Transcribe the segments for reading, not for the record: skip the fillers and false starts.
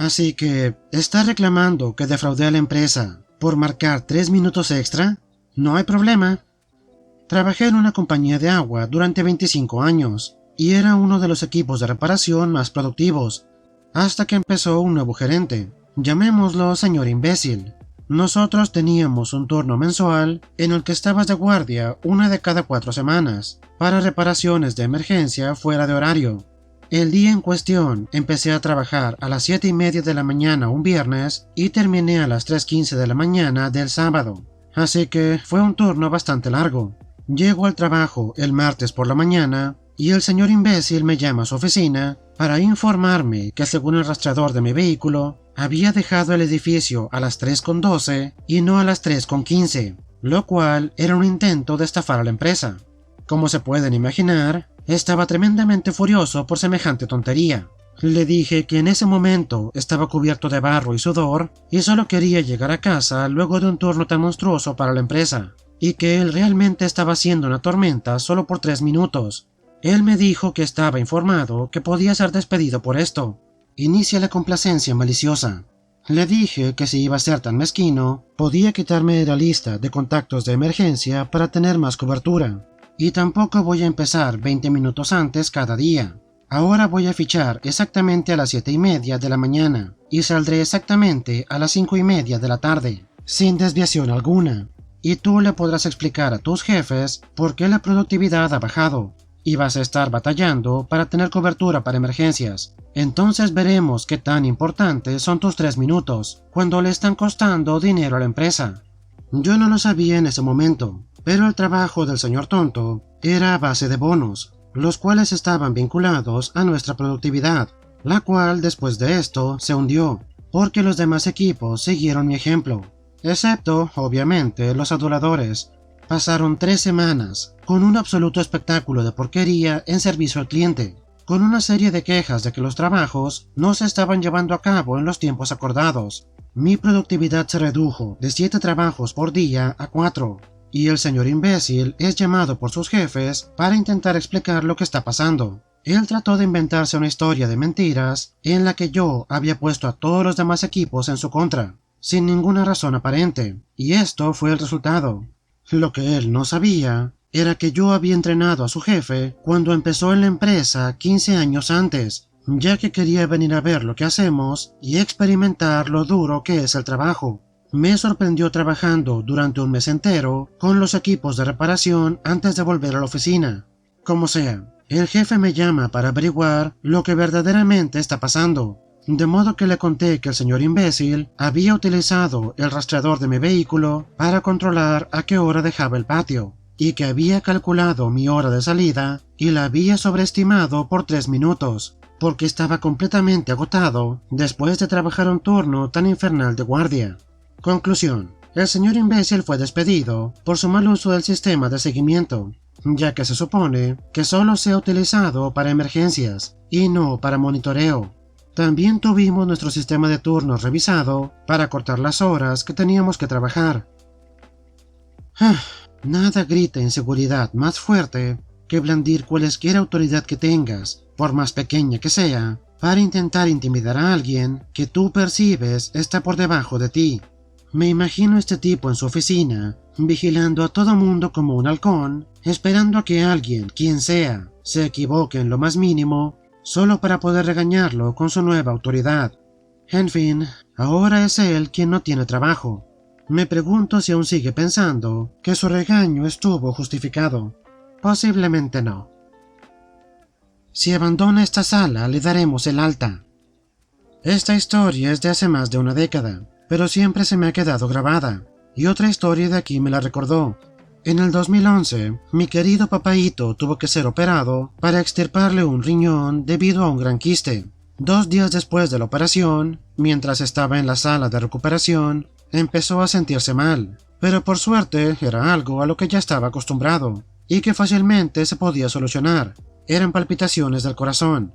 Así que, ¿está reclamando que defraudé a la empresa por marcar 3 minutos extra? No hay problema. Trabajé en una compañía de agua durante 25 años y era uno de los equipos de reparación más productivos, hasta que empezó un nuevo gerente, llamémoslo señor imbécil. Nosotros teníamos un turno mensual en el que estabas de guardia una de cada 4 semanas, para reparaciones de emergencia fuera de horario. El día en cuestión empecé a trabajar a las 7:30 de la mañana un viernes y terminé a las 3:15 de la mañana del sábado, así que fue un turno bastante largo. Llego al trabajo el martes por la mañana y el señor imbécil me llama a su oficina para informarme que según el rastreador de mi vehículo había dejado el edificio a las 3:12 y no a las 3:15, lo cual era un intento de estafar a la empresa. Como se pueden imaginar, estaba tremendamente furioso por semejante tontería. Le dije que en ese momento estaba cubierto de barro y sudor y solo quería llegar a casa luego de un turno tan monstruoso para la empresa, y que él realmente estaba haciendo una tormenta solo por 3 minutos. Él me dijo que estaba informado que podía ser despedido por esto. Inicia la complacencia maliciosa. Le dije que si iba a ser tan mezquino, podía quitarme de la lista de contactos de emergencia para tener más cobertura. Y tampoco voy a empezar 20 minutos antes cada día. Ahora voy a fichar exactamente a las 7:30 de la mañana y saldré exactamente a las 5:30 de la tarde, sin desviación alguna. Y tú le podrás explicar a tus jefes por qué la productividad ha bajado y vas a estar batallando para tener cobertura para emergencias. Entonces veremos qué tan importantes son tus 3 minutos cuando le están costando dinero a la empresa. Yo no lo sabía en ese momento, pero el trabajo del señor tonto era a base de bonos, los cuales estaban vinculados a nuestra productividad, la cual después de esto se hundió, porque los demás equipos siguieron mi ejemplo, excepto, obviamente, los aduladores. Pasaron 3 semanas con un absoluto espectáculo de porquería en servicio al cliente, con una serie de quejas de que los trabajos no se estaban llevando a cabo en los tiempos acordados. Mi productividad se redujo de 7 trabajos por día a 4, y el señor imbécil es llamado por sus jefes para intentar explicar lo que está pasando. Él trató de inventarse una historia de mentiras en la que yo había puesto a todos los demás equipos en su contra, sin ninguna razón aparente, y esto fue el resultado. Lo que él no sabía era que yo había entrenado a su jefe cuando empezó en la empresa 15 años antes, ya que quería venir a ver lo que hacemos y experimentar lo duro que es el trabajo. Me sorprendió trabajando durante un mes entero con los equipos de reparación antes de volver a la oficina. Como sea, el jefe me llama para averiguar lo que verdaderamente está pasando, de modo que le conté que el señor imbécil había utilizado el rastreador de mi vehículo para controlar a qué hora dejaba el patio, y que había calculado mi hora de salida y la había sobreestimado por 3 minutos, porque estaba completamente agotado después de trabajar un turno tan infernal de guardia. Conclusión: el señor imbécil fue despedido por su mal uso del sistema de seguimiento, ya que se supone que solo se ha utilizado para emergencias y no para monitoreo. También tuvimos nuestro sistema de turnos revisado para cortar las horas que teníamos que trabajar. Nada grita inseguridad más fuerte que blandir cualesquier autoridad que tengas, por más pequeña que sea, para intentar intimidar a alguien que tú percibes está por debajo de ti. Me imagino a este tipo en su oficina, vigilando a todo mundo como un halcón, esperando a que alguien, quien sea, se equivoque en lo más mínimo, solo para poder regañarlo con su nueva autoridad. En fin, ahora es él quien no tiene trabajo. Me pregunto si aún sigue pensando que su regaño estuvo justificado. Posiblemente no. Si abandona esta sala, le daremos el alta. Esta historia es de hace más de una década, pero siempre se me ha quedado grabada, y otra historia de aquí me la recordó. En el 2011, mi querido papaíto tuvo que ser operado para extirparle un riñón debido a un gran quiste. 2 días después de la operación, mientras estaba en la sala de recuperación, empezó a sentirse mal, pero por suerte era algo a lo que ya estaba acostumbrado, y que fácilmente se podía solucionar. Eran palpitaciones del corazón.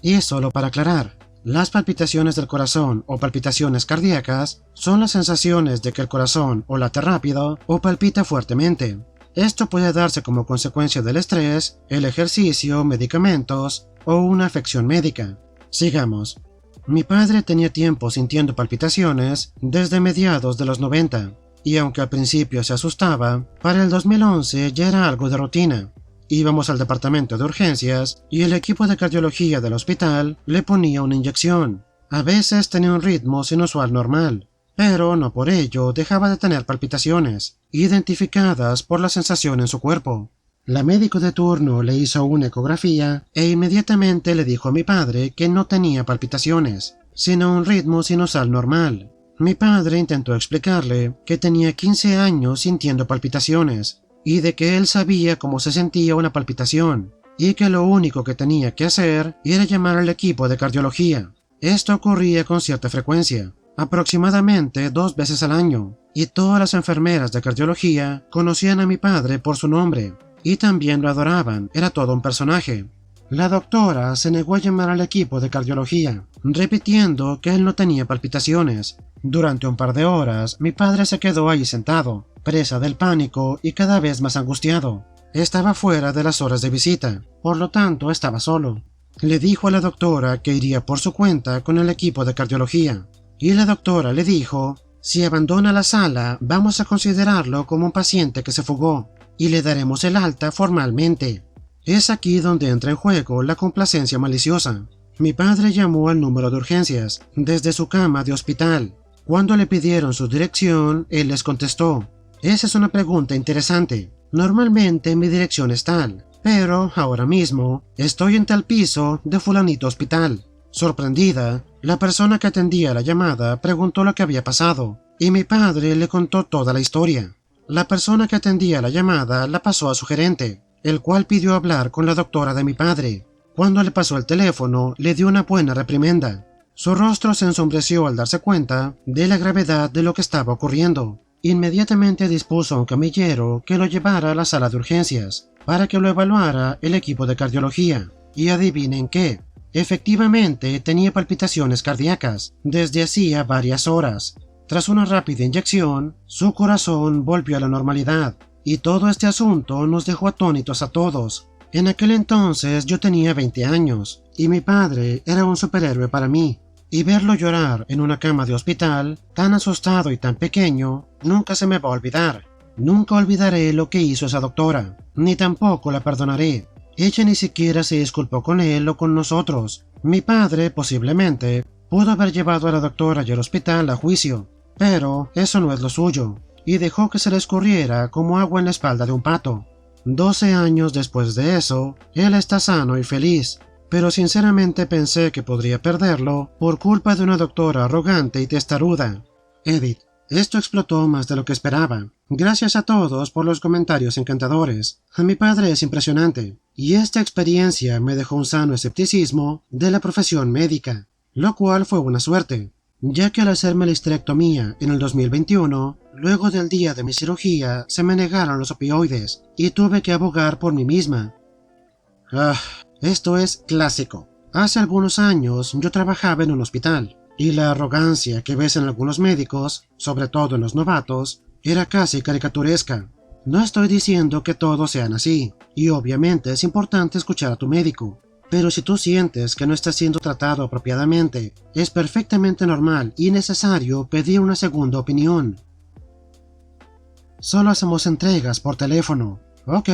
Y solo para aclarar, las palpitaciones del corazón o palpitaciones cardíacas son las sensaciones de que el corazón o late rápido o palpita fuertemente. Esto puede darse como consecuencia del estrés, el ejercicio, medicamentos o una afección médica. Sigamos. Mi padre tenía tiempo sintiendo palpitaciones desde mediados de los 90, y aunque al principio se asustaba, para el 2011 ya era algo de rutina. Íbamos al departamento de urgencias y el equipo de cardiología del hospital le ponía una inyección. A veces tenía un ritmo inusual normal, pero no por ello dejaba de tener palpitaciones, identificadas por la sensación en su cuerpo. La médico de turno le hizo una ecografía e inmediatamente le dijo a mi padre que no tenía palpitaciones, sino un ritmo sinusal normal. Mi padre intentó explicarle que tenía 15 años sintiendo palpitaciones y de que él sabía cómo se sentía una palpitación y que lo único que tenía que hacer era llamar al equipo de cardiología. Esto ocurría con cierta frecuencia, aproximadamente 2 veces al año, y todas las enfermeras de cardiología conocían a mi padre por su nombre y también lo adoraban, era todo un personaje. La doctora se negó a llamar al equipo de cardiología, repitiendo que él no tenía palpitaciones. Durante un par de horas, mi padre se quedó ahí sentado, presa del pánico y cada vez más angustiado. Estaba fuera de las horas de visita, por lo tanto estaba solo. Le dijo a la doctora que iría por su cuenta con el equipo de cardiología, y la doctora le dijo: si abandona la sala, vamos a considerarlo como un paciente que se fugó, y le daremos el alta formalmente. Es aquí donde entra en juego la complacencia maliciosa. Mi padre llamó al número de urgencias desde su cama de hospital. Cuando le pidieron su dirección, él les contestó: esa es una pregunta interesante. Normalmente mi dirección es tal, pero ahora mismo estoy en tal piso de fulanito hospital. Sorprendida, la persona que atendía la llamada preguntó lo que había pasado, y mi padre le contó toda la historia. La persona que atendía la llamada la pasó a su gerente, el cual pidió hablar con la doctora de mi padre. Cuando le pasó el teléfono, le dio una buena reprimenda. Su rostro se ensombreció al darse cuenta de la gravedad de lo que estaba ocurriendo. Inmediatamente dispuso a un camillero que lo llevara a la sala de urgencias, para que lo evaluara el equipo de cardiología. Y adivinen qué, efectivamente tenía palpitaciones cardíacas desde hacía varias horas. Tras una rápida inyección, su corazón volvió a la normalidad, y todo este asunto nos dejó atónitos a todos. En aquel entonces yo tenía 20 años, y mi padre era un superhéroe para mí, y verlo llorar en una cama de hospital, tan asustado y tan pequeño, nunca se me va a olvidar. Nunca olvidaré lo que hizo esa doctora, ni tampoco la perdonaré. Ella ni siquiera se disculpó con él o con nosotros. Mi padre, posiblemente, pudo haber llevado a la doctora y al hospital a juicio, pero eso no es lo suyo, y dejó que se le escurriera como agua en la espalda de un pato. 12 años después de eso, él está sano y feliz, pero sinceramente pensé que podría perderlo por culpa de una doctora arrogante y testaruda. Edith, esto explotó más de lo que esperaba. Gracias a todos por los comentarios encantadores. Mi padre es impresionante, y esta experiencia me dejó un sano escepticismo de la profesión médica, lo cual fue una suerte, ya que al hacerme la histerectomía en el 2021, luego del día de mi cirugía, se me negaron los opioides y tuve que abogar por mí misma. Esto es clásico. Hace algunos años yo trabajaba en un hospital, y la arrogancia que ves en algunos médicos, sobre todo en los novatos, era casi caricaturesca. No estoy diciendo que todos sean así, y obviamente es importante escuchar a tu médico, pero si tú sientes que no estás siendo tratado apropiadamente, es perfectamente normal y necesario pedir una segunda opinión. Solo hacemos entregas por teléfono. Ok.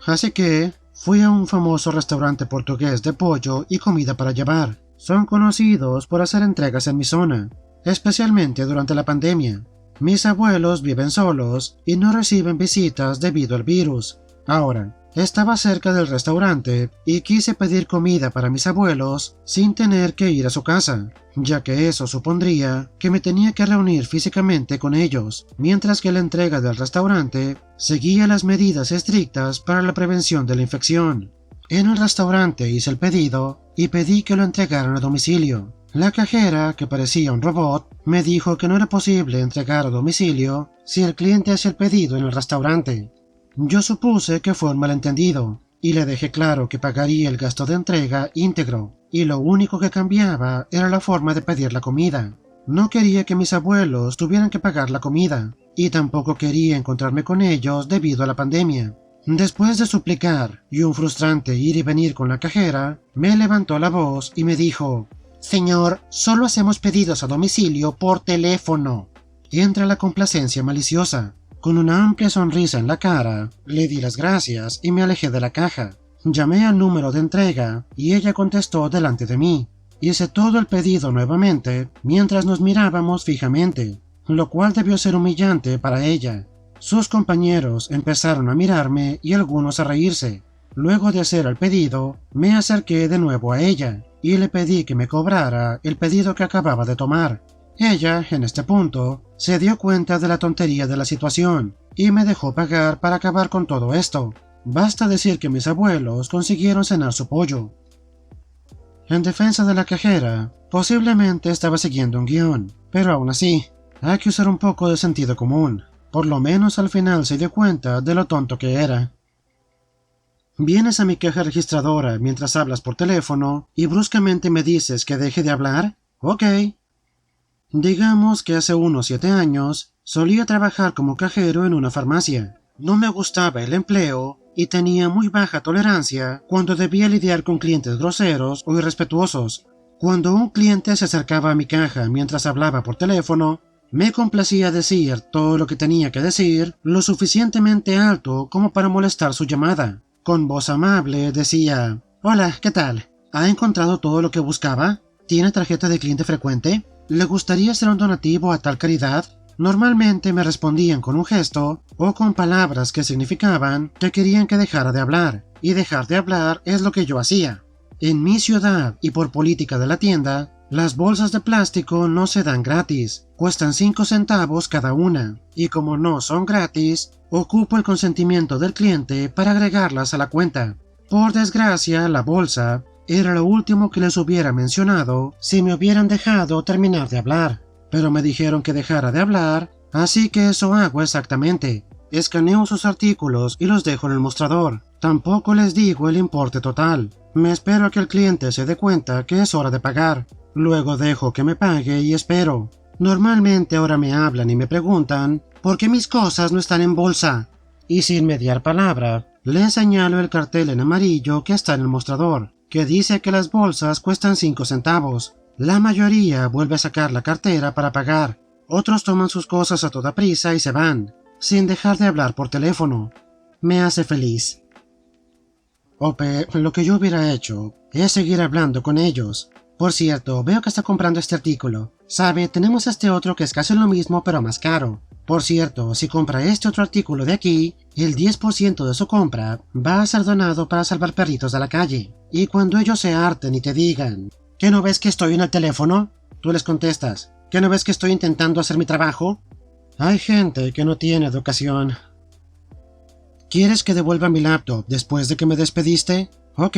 Así que fui a un famoso restaurante portugués de pollo y comida para llevar. Son conocidos por hacer entregas en mi zona, especialmente durante la pandemia. Mis abuelos viven solos y no reciben visitas debido al virus. Ahora, estaba cerca del restaurante y quise pedir comida para mis abuelos sin tener que ir a su casa, ya que eso supondría que me tenía que reunir físicamente con ellos, mientras que la entrega del restaurante seguía las medidas estrictas para la prevención de la infección. En el restaurante hice el pedido y pedí que lo entregaran a domicilio. La cajera, que parecía un robot, me dijo que no era posible entregar a domicilio si el cliente hacía el pedido en el restaurante. Yo supuse que fue un malentendido, y le dejé claro que pagaría el gasto de entrega íntegro, y lo único que cambiaba era la forma de pedir la comida. No quería que mis abuelos tuvieran que pagar la comida, y tampoco quería encontrarme con ellos debido a la pandemia. Después de suplicar y un frustrante ir y venir con la cajera, me levantó la voz y me dijo: Señor, solo hacemos pedidos a domicilio por teléfono. Entra la complacencia maliciosa. Con una amplia sonrisa en la cara, le di las gracias y me alejé de la caja. Llamé al número de entrega y ella contestó delante de mí. Hice todo el pedido nuevamente mientras nos mirábamos fijamente, lo cual debió ser humillante para ella. Sus compañeros empezaron a mirarme y algunos a reírse. Luego de hacer el pedido, me acerqué de nuevo a ella y le pedí que me cobrara el pedido que acababa de tomar. Ella, en este punto, se dio cuenta de la tontería de la situación y me dejó pagar para acabar con todo esto. Basta decir que mis abuelos consiguieron cenar su pollo. En defensa de la cajera, posiblemente estaba siguiendo un guión, pero aún así, hay que usar un poco de sentido común. Por lo menos al final se dio cuenta de lo tonto que era. Vienes a mi caja registradora mientras hablas por teléfono y bruscamente me dices que deje de hablar. Ok. Digamos que hace unos 7 años solía trabajar como cajero en una farmacia. No me gustaba el empleo y tenía muy baja tolerancia cuando debía lidiar con clientes groseros o irrespetuosos. Cuando un cliente se acercaba a mi caja mientras hablaba por teléfono, me complacía decir todo lo que tenía que decir lo suficientemente alto como para molestar su llamada. Con voz amable decía: «Hola, ¿qué tal? ¿Ha encontrado todo lo que buscaba? ¿Tiene tarjeta de cliente frecuente? ¿Le gustaría hacer un donativo a tal caridad?». Normalmente me respondían con un gesto o con palabras que significaban que querían que dejara de hablar, y dejar de hablar es lo que yo hacía. En mi ciudad y por política de la tienda, las bolsas de plástico no se dan gratis, cuestan 5 centavos cada una, y como no son gratis, ocupo el consentimiento del cliente para agregarlas a la cuenta. Por desgracia, la bolsa era lo último que les hubiera mencionado si me hubieran dejado terminar de hablar, pero me dijeron que dejara de hablar, así que eso hago exactamente. Escaneo sus artículos y los dejo en el mostrador. Tampoco les digo el importe total. Me espero a que el cliente se dé cuenta que es hora de pagar. Luego dejo que me pague y espero. Normalmente ahora me hablan y me preguntan ¿por qué mis cosas no están en bolsa? Y sin mediar palabra, les señalo el cartel en amarillo que está en el mostrador, que dice que las bolsas cuestan 5 centavos. La mayoría vuelve a sacar la cartera para pagar. Otros toman sus cosas a toda prisa y se van, sin dejar de hablar por teléfono. Me hace feliz. Ope, lo que yo hubiera hecho es seguir hablando con ellos. Por cierto, veo que está comprando este artículo. Sabe, tenemos este otro que es casi lo mismo pero más caro. Por cierto, si compra este otro artículo de aquí, el 10% de su compra va a ser donado para salvar perritos de la calle. Y cuando ellos se harten y te digan ¿qué no ves que estoy en el teléfono?, tú les contestas ¿qué no ves que estoy intentando hacer mi trabajo? Hay gente que no tiene educación. ¿Quieres que devuelva mi laptop después de que me despediste? Ok.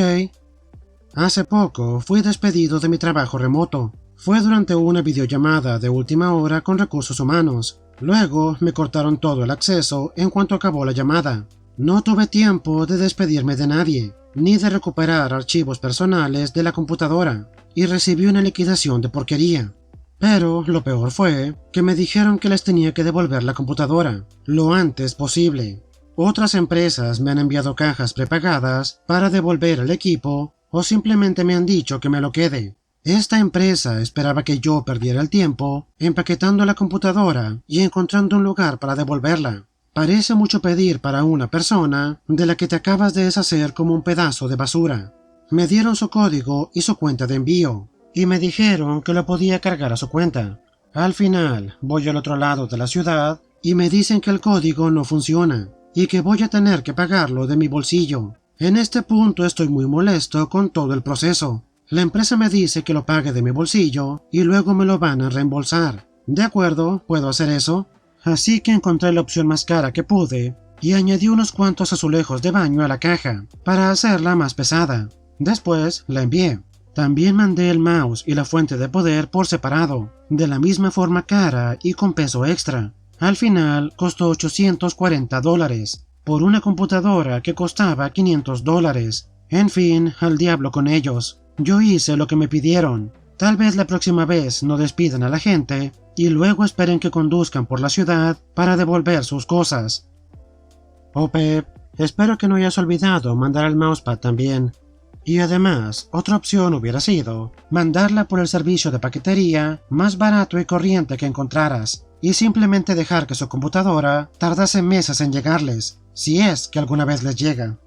Hace poco fui despedido de mi trabajo remoto. Fue durante una videollamada de última hora con recursos humanos. Luego me cortaron todo el acceso en cuanto acabó la llamada. No tuve tiempo de despedirme de nadie, ni de recuperar archivos personales de la computadora, y recibí una liquidación de porquería. Pero lo peor fue que me dijeron que les tenía que devolver la computadora lo antes posible. Otras empresas me han enviado cajas prepagadas para devolver el equipo o simplemente me han dicho que me lo quede. Esta empresa esperaba que yo perdiera el tiempo empaquetando la computadora y encontrando un lugar para devolverla. Parece mucho pedir para una persona de la que te acabas de deshacer como un pedazo de basura. Me dieron su código y su cuenta de envío, y me dijeron que lo podía cargar a su cuenta. Al final, voy al otro lado de la ciudad y me dicen que el código no funciona, y que voy a tener que pagarlo de mi bolsillo. En este punto estoy muy molesto con todo el proceso. La empresa me dice que lo pague de mi bolsillo y luego me lo van a reembolsar. De acuerdo, puedo hacer eso. Así que encontré la opción más cara que pude y añadí unos cuantos azulejos de baño a la caja para hacerla más pesada. Después la envié. También mandé el mouse y la fuente de poder por separado, de la misma forma cara y con peso extra. Al final costó $840 por una computadora que costaba $500. En fin, al diablo con ellos. Yo hice lo que me pidieron. Tal vez la próxima vez no despidan a la gente y luego esperen que conduzcan por la ciudad para devolver sus cosas. Ope, espero que no hayas olvidado mandar el mousepad también. Y además, otra opción hubiera sido mandarla por el servicio de paquetería más barato y corriente que encontraras, y simplemente dejar que su computadora tardase meses en llegarles, si es que alguna vez les llega.